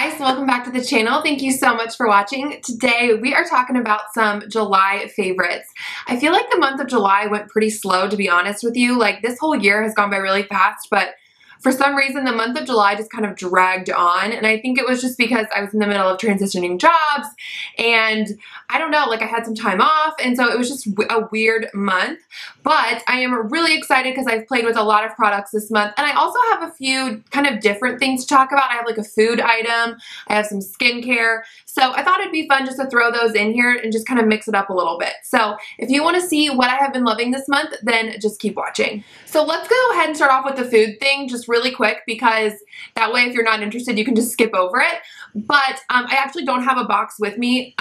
guys, welcome back to the channel. Thank you so much for watching. Today we are talking about some July favorites. I feel like the month of July went pretty slow, to be honest with you. Like, this whole year has gone by really fast, but for some reason the month of July just kind of dragged on, and I think it was just because I was in the middle of transitioning jobs and I don't know, like I had some time off, and so it was just a weird month. But I am really excited because I've played with a lot of products this month, and I also have a few kind of different things to talk about. I have like a food item, I have some skincare, so I thought it'd be fun just to throw those in here and just kind of mix it up a little bit. So if you want to see what I have been loving this month, then just keep watching. So let's go ahead and start off with the food thing just really quick, because that way if you're not interested you can just skip over it. But I actually don't have a box with me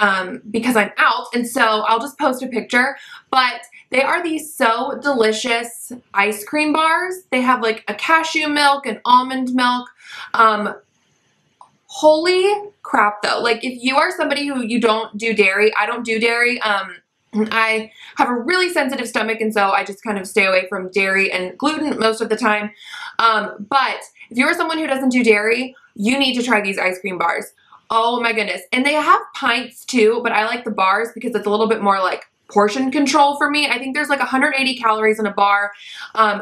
because I'm out, and so I'll just post a picture. But they are these so delicious ice cream bars. They have like a cashew milk and almond milk. Holy crap though. Like, if you are somebody who you don't do dairy, I don't do dairy. I have a really sensitive stomach, and so I just kind of stay away from dairy and gluten most of the time. But if you're someone who doesn't do dairy, you need to try these ice cream bars. Oh my goodness. And they have pints too, but I like the bars because it's a little bit more like portion control for me. I think there's like 180 calories in a bar.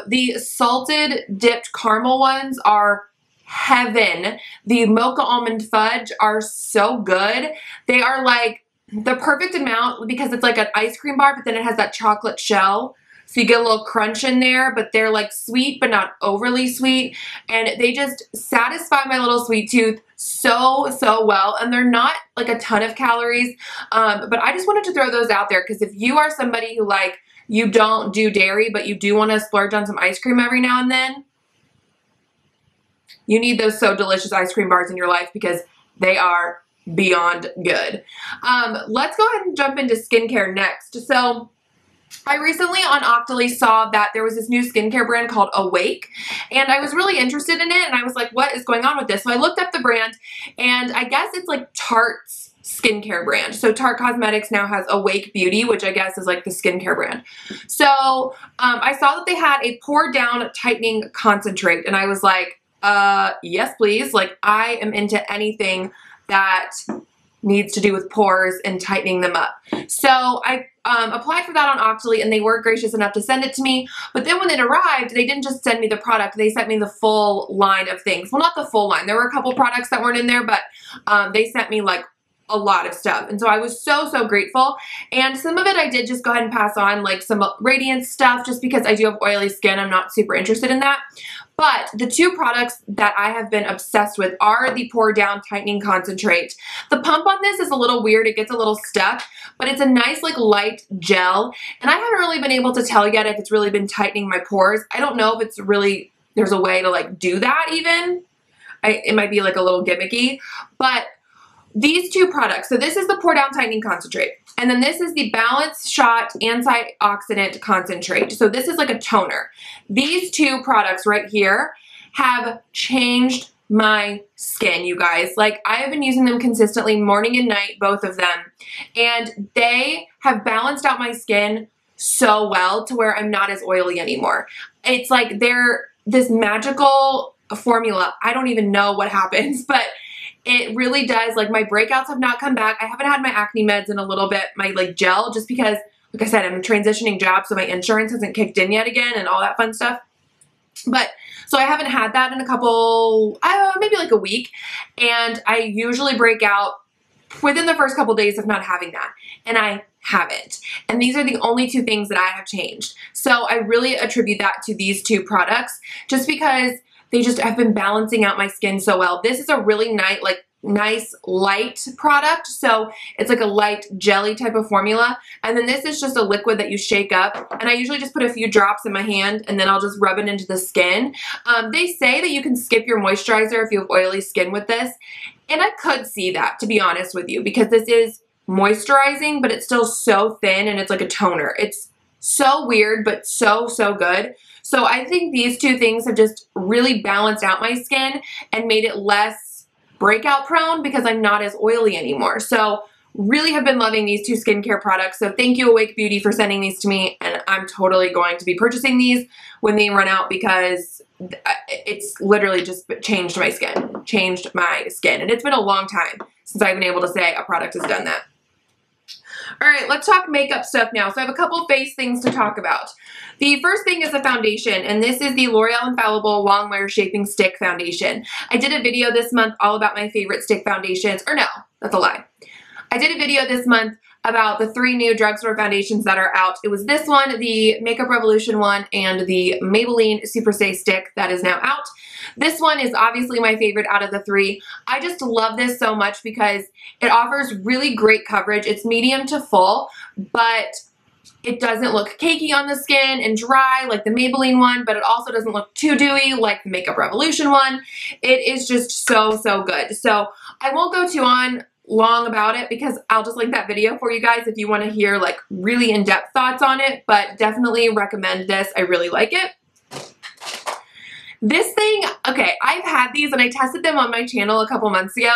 The salted dipped caramel ones are heaven. The mocha almond fudge are so good. They are like the perfect amount because it's like an ice cream bar, but then it has that chocolate shell. So you get a little crunch in there, but they're like sweet, but not overly sweet. And they just satisfy my little sweet tooth so well. And they're not like a ton of calories. But I just wanted to throw those out there because if you are somebody who like, you don't do dairy, but you do want to splurge on some ice cream every now and then, you need those so delicious ice cream bars in your life because they are beyond good. Let's go ahead and jump into skincare next. So I recently on AndreaLeigh saw that there was this new skincare brand called Awake, and I was really interested in it, and I was like, what is going on with this? So I looked up the brand, and I guess it's like Tarte's skincare brand. So Tarte Cosmetics now has Awake Beauty, which I guess is like the skincare brand. So I saw that they had a Pore Down Tightening Concentrate, and I was like, yes please. Like, I am into anything that needs to do with pores and tightening them up. So I applied for that on AndreaLeigh, and they were gracious enough to send it to me. But then when it arrived, they didn't just send me the product, they sent me the full line of things. Well, not the full line. There were a couple products that weren't in there, but they sent me like a lot of stuff. And so I was so grateful. And some of it I did just go ahead and pass on, like some radiance stuff, just because I do have oily skin. I'm not super interested in that. But the two products that I have been obsessed with are the Pore Down Tightening Concentrate. The pump on this is a little weird. It gets a little stuck, but it's a nice like light gel. And I haven't really been able to tell yet if it's really been tightening my pores. I don't know if it's really, there's a way to like do that even. It might be like a little gimmicky, but these two products, so this is the Pore Down Tightening Concentrate, and then this is the Balance Shot Antioxidant Concentrate. So this is like a toner. These two products right here have changed my skin, you guys. Like, I have been using them consistently morning and night, both of them, and they have balanced out my skin so well to where I'm not as oily anymore. It's like they're this magical formula. I don't even know what happens, but it really does. Like, my breakouts have not come back. I haven't had my acne meds in a little bit, my like gel, just because, like I said, I'm transitioning jobs, so my insurance hasn't kicked in yet again and all that fun stuff. But, so I haven't had that in a couple, maybe like a week, and I usually break out within the first couple days of not having that, and I haven't. And these are the only two things that I have changed. So I really attribute that to these two products, just because they just have been balancing out my skin so well. This is a really nice light product. So it's like a light jelly type of formula. And then this is just a liquid that you shake up. And I usually just put a few drops in my hand, and then I'll just rub it into the skin. They say that you can skip your moisturizer if you have oily skin with this. And I could see that, to be honest with you, because this is moisturizing, but it's still so thin, and it's like a toner. It's so weird, but so good. So I think these two things have just really balanced out my skin and made it less breakout prone because I'm not as oily anymore. So really have been loving these two skincare products. So thank you, Awake Beauty, for sending these to me. And I'm totally going to be purchasing these when they run out because it's literally just changed my skin. And it's been a long time since I've been able to say a product has done that. All right, let's talk makeup stuff now. So I have a couple face things to talk about. The first thing is a foundation, and this is the L'Oreal Infallible Longwear Shaping Stick Foundation. I did a video this month all about my favorite stick foundations, or no, that's a lie. I did a video this month about the 3 new drugstore foundations that are out. It was this one, the Makeup Revolution one, and the Maybelline Super Stay Stick that is now out. This one is obviously my favorite out of the 3. I just love this so much because it offers really great coverage. It's medium to full, but it doesn't look cakey on the skin and dry like the Maybelline one, but it also doesn't look too dewy like the Makeup Revolution one. It is just so, so good. So I won't go too long about it because I'll just link that video for you guys if you want to hear like really in-depth thoughts on it, but definitely recommend this. I really like it. This thing, okay, I've had these and I tested them on my channel a couple months ago,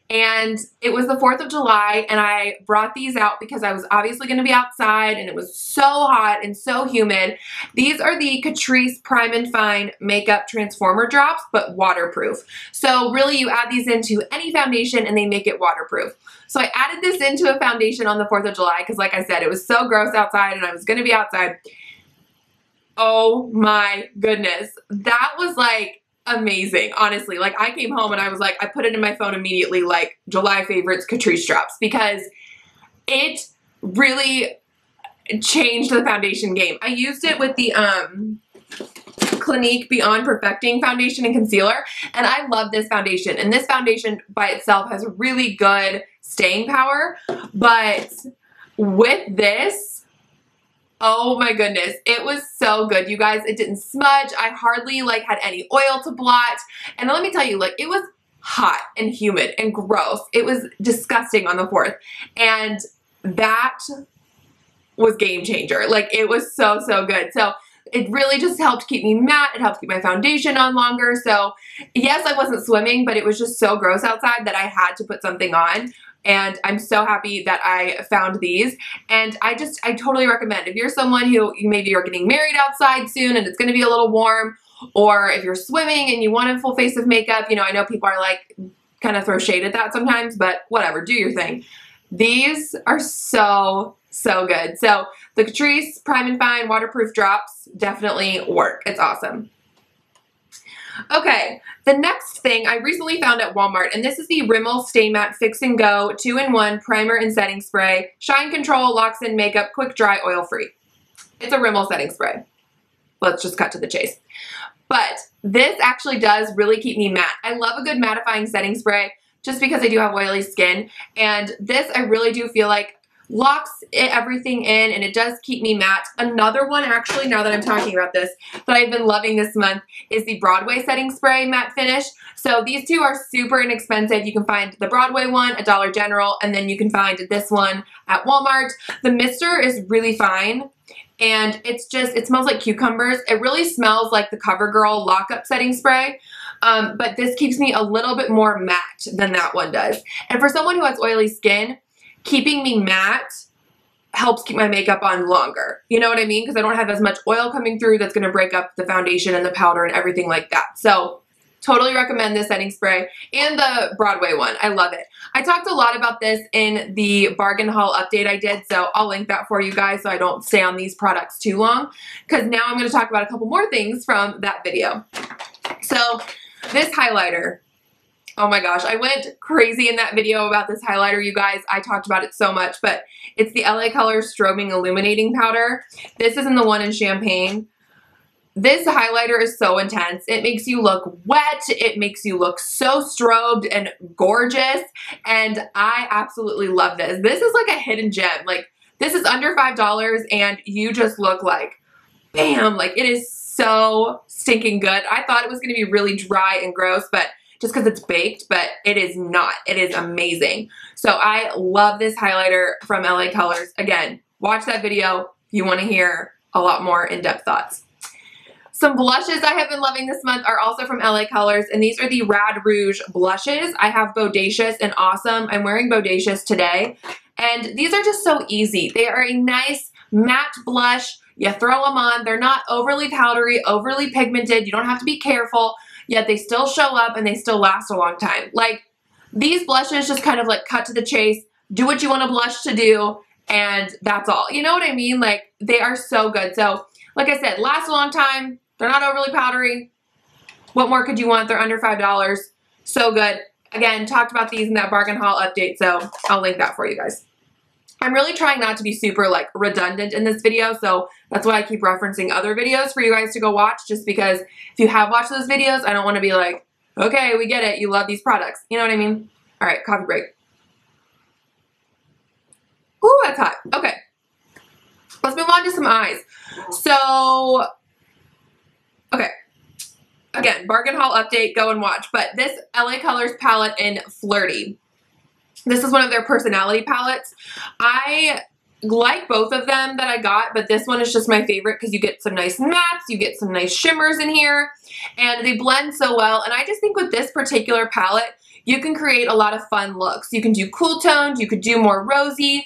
and it was the 4th of July and I brought these out because I was obviously going to be outside and it was so hot and so humid. These are the Catrice Prime and Fine Makeup Transformer Drops, but waterproof. So really you add these into any foundation and they make it waterproof. So I added this into a foundation on the 4th of July because like I said, it was so gross outside and I was going to be outside. Oh my goodness. That was like amazing, honestly. Like I came home and I was like, I put it in my phone immediately, like July favorites Catrice drops, because it really changed the foundation game. I used it with the Clinique Beyond Perfecting foundation and concealer, and I love this foundation. And this foundation by itself has really good staying power, but with this, oh my goodness, it was so good, you guys. It didn't smudge. I hardly like had any oil to blot. And let me tell you, like it was hot and humid and gross. It was disgusting on the 4th. And that was game changer. Like it was so, so good. So it really just helped keep me matte. It helped keep my foundation on longer. So yes, I wasn't swimming, but it was just so gross outside that I had to put something on. And I'm so happy that I found these. And I totally recommend if you're someone who maybe you're getting married outside soon and it's going to be a little warm, or if you're swimming and you want a full face of makeup, you know, I know people are like kind of throw shade at that sometimes, but whatever, do your thing. These are so, so good. So the Catrice Prime and Fine Waterproof Drops definitely work. It's awesome. Okay, the next thing I recently found at Walmart, and this is the Rimmel Stay Matte Fix and Go 2-in-1 Primer and Setting Spray. Shine Control, Locks in Makeup, Quick Dry, Oil Free. It's a Rimmel setting spray. Let's just cut to the chase. But this actually does really keep me matte. I love a good mattifying setting spray just because I do have oily skin. And this I really do feel like locks everything in, and it does keep me matte. Another one, actually, now that I'm talking about this, that I've been loving this month is the Broadway Setting Spray Matte Finish. So these two are super inexpensive. You can find the Broadway one at Dollar General, and then you can find this one at Walmart. The mister is really fine, and it's just, it smells like cucumbers. It really smells like the CoverGirl Lock-Up Setting Spray. But this keeps me a little bit more matte than that one does. And for someone who has oily skin, keeping me matte helps keep my makeup on longer. You know what I mean? Because I don't have as much oil coming through that's going to break up the foundation and the powder and everything like that. So totally recommend this setting spray and the Broadway one. I love it. I talked a lot about this in the bargain haul update I did, so I'll link that for you guys so I don't stay on these products too long, because now I'm going to talk about a couple more things from that video. So this highlighter, oh my gosh, I went crazy in that video about this highlighter, you guys. I talked about it so much, but it's the LA Colors Strobing Illuminating Powder. This isn't the one in Champagne. This highlighter is so intense. It makes you look wet. It makes you look so strobed and gorgeous, and I absolutely love this. This is like a hidden gem. Like, this is under $5, and you just look like, bam, like it is so stinking good. I thought it was going to be really dry and gross, but just because it's baked, but it is not. It is amazing. So I love this highlighter from LA Colors. Again, watch that video if you want to hear a lot more in-depth thoughts. Some blushes I have been loving this month are also from LA Colors, and these are the Rad Rouge blushes. I have Bodacious and Awesome. I'm wearing Bodacious today, And these are just so easy. They are a nice matte blush. You throw them on. They're not overly powdery, overly pigmented. You don't have to be careful, yet they still show up and they still last a long time. Like, these blushes just kind of like cut to the chase, do what you want to blush to do, and that's all. You know what I mean? Like, they are so good. So, like I said, last a long time. They're not overly powdery. What more could you want? They're under $5. So good. Again, talked about these in that bargain haul update, so I'll link that for you guys. I'm really trying not to be super like redundant in this video, so that's why I keep referencing other videos for you guys to go watch, just because if you have watched those videos, I don't want to be like, okay, we get it, you love these products. You know what I mean? All right, coffee break. Ooh, that's hot. Okay. Let's move on to some eyes. So, okay. Again, bargain haul update, go and watch. But this LA Colors palette in Flirty. This is one of their personality palettes. I like both of them that I got, but this one is just my favorite because you get some nice mattes, you get some nice shimmers in here, and they blend so well. And I just think with this particular palette, you can create a lot of fun looks. You can do cool tones, you could do more rosy,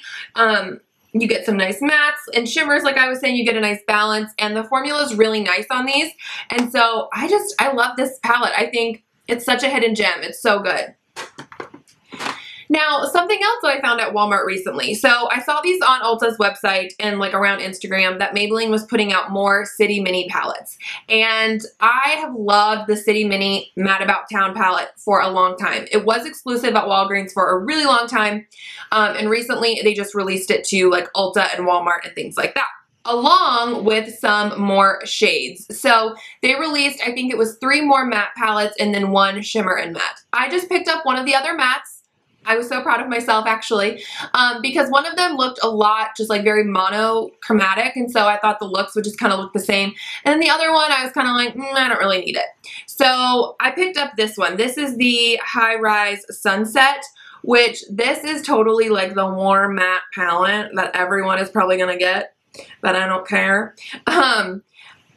you get some nice mattes and shimmers, like I was saying, you get a nice balance, and the formula is really nice on these. And so I love this palette. I think it's such a hidden gem. It's so good. Now, something else that I found at Walmart recently. So I saw these on Ulta's website and like around Instagram that Maybelline was putting out more City Mini palettes. And I have loved the City Mini Matte About Town palette for a long time. It was exclusive at Walgreens for a really long time. And recently they just released it to like Ulta and Walmart and things like that, along with some more shades. So they released, I think it was 3 more matte palettes and then 1 shimmer and matte. I just picked up one of the other mattes. I was so proud of myself actually, because one of them looked a lot just like very monochromatic, and so I thought the looks would just kind of look the same. And then the other one I was kind of like, I don't really need it. So I picked up this one. This is the High Rise Sunset, which this is totally like the warm matte palette that everyone is probably going to get, but I don't care.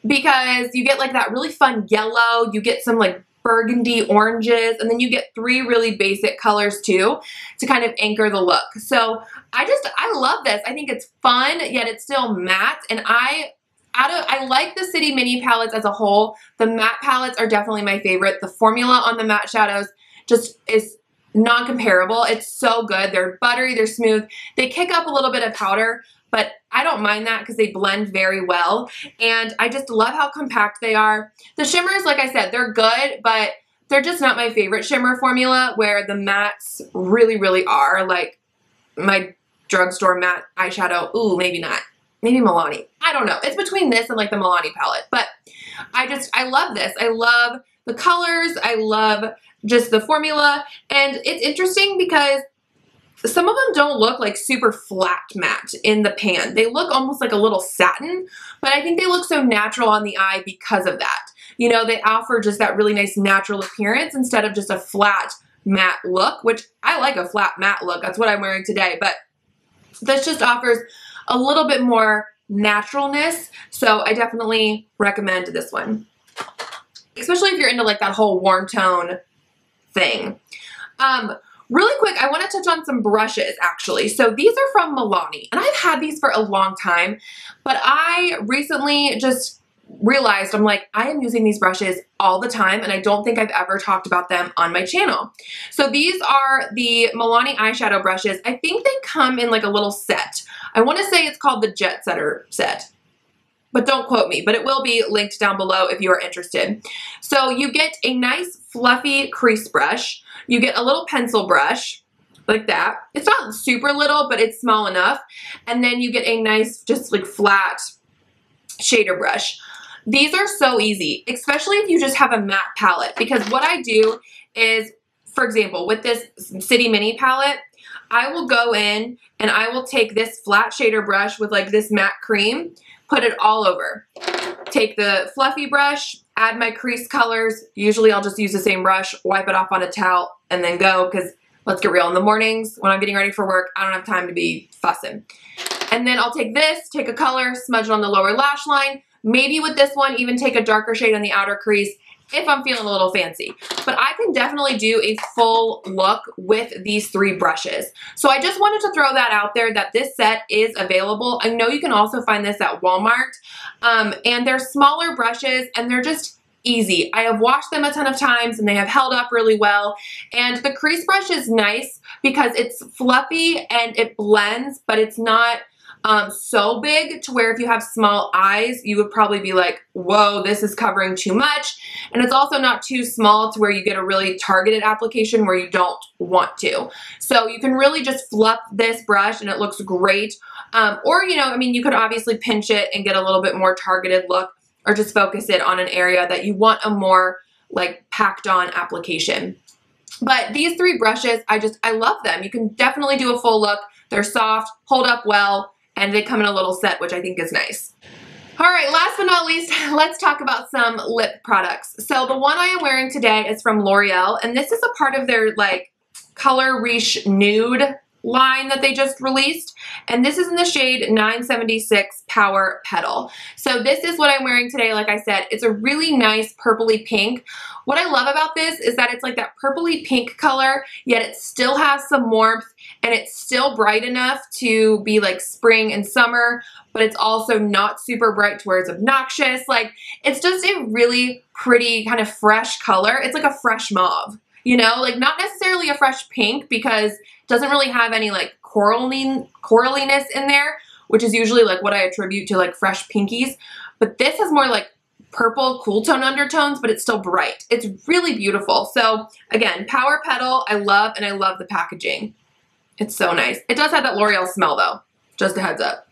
Because you get like that really fun yellow, you get some like burgundy oranges, and then you get 3 really basic colors too to kind of anchor the look. So I love this. I think it's fun, yet it's still matte, and I like the City Mini palettes as a whole. The matte palettes are definitely my favorite. The formula on the matte shadows just is non-comparable. It's so good. They're buttery, they're smooth. They kick up a little bit of powder, but I don't mind that because they blend very well, and I just love how compact they are. The shimmers, like I said, they're good, but they're just not my favorite shimmer formula, where the mattes really, really are. Like my drugstore matte eyeshadow, ooh, maybe not. Maybe Milani. I don't know. It's between this and like the Milani palette, but I love this. I love the colors. I love just the formula, and it's interesting because some of them don't look like super flat matte in the pan. They look almost like a little satin, but I think they look so natural on the eye because of that. You know, they offer just that really nice natural appearance instead of just a flat matte look, which I like a flat matte look. That's what I'm wearing today, but this just offers a little bit more naturalness. So I definitely recommend this one, especially if you're into like that whole warm tone thing. Really quick, I want to touch on some brushes actually. So these are from Milani, and I've had these for a long time, but I recently just realized, I'm like, I am using these brushes all the time, and I don't think I've ever talked about them on my channel. So these are the Milani eyeshadow brushes. I think they come in like a little set. I want to say it's called the Jet Setter set, but don't quote me, but it will be linked down below if you are interested. So you get a nice fluffy crease brush. You get a little pencil brush like that. It's not super little, but it's small enough. And then you get a nice, just like flat shader brush. These are so easy, especially if you just have a matte palette, because what I do is, for example, with this City Mini palette, I will go in and I will take this flat shader brush with like this matte cream, put it all over. Take the fluffy brush, add my crease colors. Usually I'll just use the same brush, wipe it off on a towel, and then go, because let's get real, in the mornings when I'm getting ready for work, I don't have time to be fussing. And then I'll take this, take a color, smudge it on the lower lash line, maybe with this one even take a darker shade on the outer crease, if I'm feeling a little fancy. But I can definitely do a full look with these 3 brushes. So I just wanted to throw that out there that this set is available. I know you can also find this at Walmart. And they're smaller brushes and they're just easy. I have washed them a ton of times and they have held up really well. And the crease brush is nice because it's fluffy and it blends, but it's not so big to where if you have small eyes, you would probably be like, whoa, this is covering too much. And it's also not too small to where you get a really targeted application where you don't want to. So you can really just fluff this brush and it looks great. Or, you know, I mean, you could obviously pinch it and get a little bit more targeted look, or just focus it on an area that you want a more like packed on application. But these 3 brushes, I love them. You can definitely do a full look. They're soft, hold up well, and they come in a little set, which I think is nice. All right, last but not least, let's talk about some lip products. So the one I am wearing today is from Loreal, and this is a part of their like Color Riche Nude line that they just released, and this is in the shade 976 Power Petal. So this is what I'm wearing today. Like I said, it's a really nice purpley pink. What I love about this is that it's like that purpley pink color, yet it still has some warmth and it's still bright enough to be like spring and summer, but it's also not super bright to where it's obnoxious. Like, it's just a really pretty kind of fresh color. It's like a fresh mauve. You know, like not necessarily a fresh pink because it doesn't really have any like coraliness in there, which is usually like what I attribute to like fresh pinkies. But this has more like purple cool tone undertones, but it's still bright. It's really beautiful. So again, Power Petal, I love, and I love the packaging. It's so nice. It does have that L'Oreal smell though, just a heads up.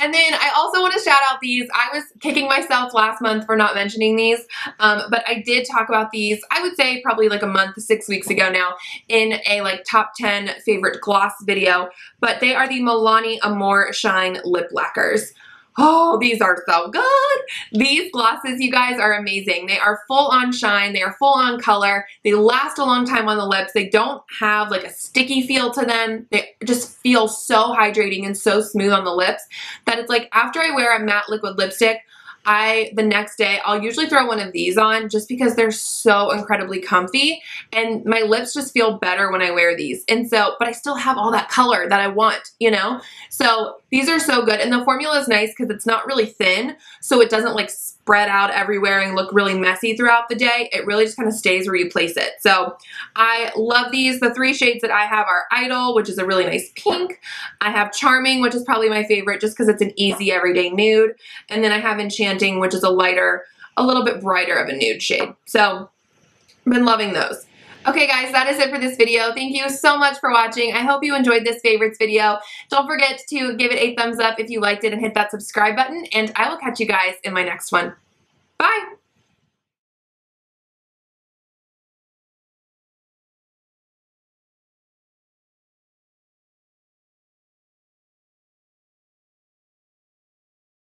And then I also want to shout out these. I was kicking myself last month for not mentioning these, but I did talk about these, I would say probably like a month, 6 weeks ago now, in a like top 10 favorite gloss video, but they are the Milani Amore Shine Lip Lacquers. Oh, these are so good. These glosses, you guys, are amazing. They are full on shine. They are full on color. They last a long time on the lips. They don't have like a sticky feel to them. They just feel so hydrating and so smooth on the lips that it's like after I wear a matte liquid lipstick, the next day, I'll usually throw one of these on just because they're so incredibly comfy and my lips just feel better when I wear these. And so, but I still have all that color that I want, you know? So these are so good. And the formula is nice because it's not really thin, so it doesn't like spread out everywhere and look really messy throughout the day. It really just kind of stays where you place it. So I love these. The 3 shades that I have are Idol, which is a really nice pink. I have Charming, which is probably my favorite just because it's an easy everyday nude. And then I have Enchanting, which is a lighter, a little bit brighter of a nude shade. So I've been loving those. Okay guys, that is it for this video. Thank you so much for watching. I hope you enjoyed this favorites video. Don't forget to give it a thumbs up if you liked it and hit that subscribe button, and I will catch you guys in my next one. Bye!